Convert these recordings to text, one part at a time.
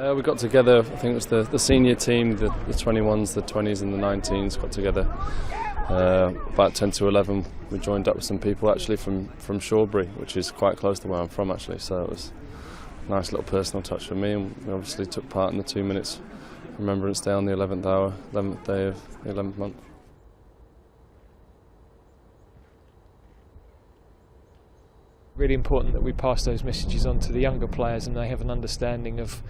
We got together, I think it was the senior team, the 21s, the 20s and the 19s got together. About 10 to 11 we joined up with some people actually from Shawbury, which is quite close to where I'm from actually, so it was a nice little personal touch for me, and we obviously took part in the 2 minutes Remembrance Day on the 11th hour, 11th day of the 11th month. Really important that we pass those messages on to the younger players and they have an understanding of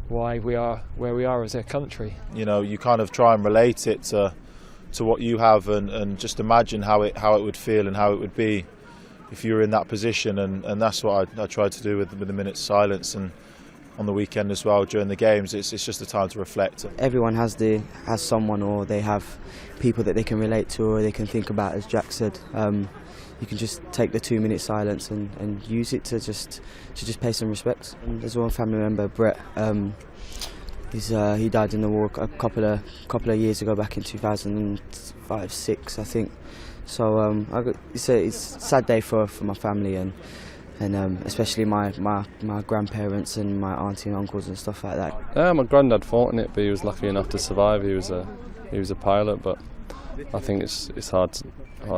why we are where we are as a country. You know, you kind of try and relate it to what you have and just imagine how it would feel and how it would be if you were in that position, and that's what I tried to do with the minute's silence, and on the weekend as well during the games. It's just a time to reflect. Everyone has someone, or they have people that they can relate to or they can think about, as Jack said. You can just take the 2 minute silence and use it to just pay some respects. And there's one family member, Brett. He died in the war a couple of years ago, back in 2005-06, I think. So it's a sad day for my family and especially my grandparents and my auntie and uncles and stuff like that. My granddad fought in it, but he was lucky enough to survive. He was a pilot, but I think it's hard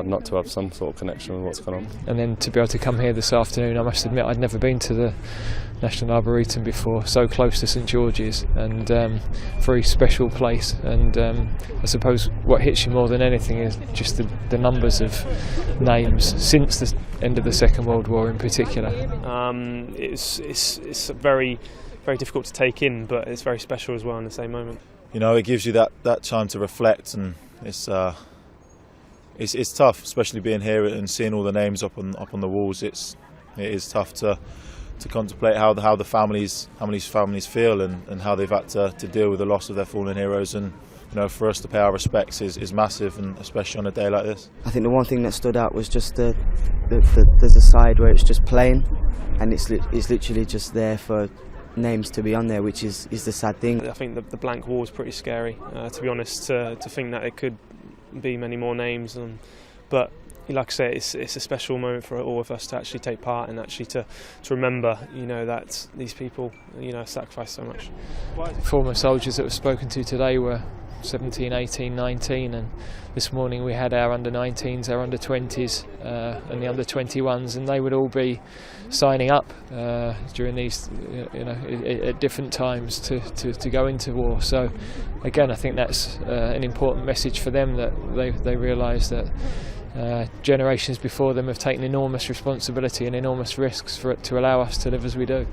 not to have some sort of connection with what's going on. And then to be able to come here this afternoon, I must admit I'd never been to the National Arboretum before, so close to St George's, and very special place. And I suppose what hits you more than anything is just the numbers of names since the end of the Second World War in particular. It's very, very difficult to take in, but it's very special as well in the same moment. You know, it gives you that time to reflect, and it's tough, especially being here and seeing all the names up on the walls. It is tough to contemplate how the families feel and how they've had to deal with the loss of their fallen heroes. And you know, for us to pay our respects is massive, and especially on a day like this. I think the one thing that stood out was just there's a side where it's just plain, and it's literally just there for names to be on there, which is the sad thing. I think the blank wall is pretty scary, to be honest, to think that it could be many more names, but like I say, it's a special moment for all of us to actually take part and actually to remember, you know, that these people, you know, sacrificed so much. Former soldiers that were spoken to today were 17, 18, 19, and this morning we had our under-19s, our under-20s and the under-21s, and they would all be signing up during these, you know, at different times to go into war. So again, I think that's an important message for them, that they realise that generations before them have taken enormous responsibility and enormous risks to allow us to live as we do.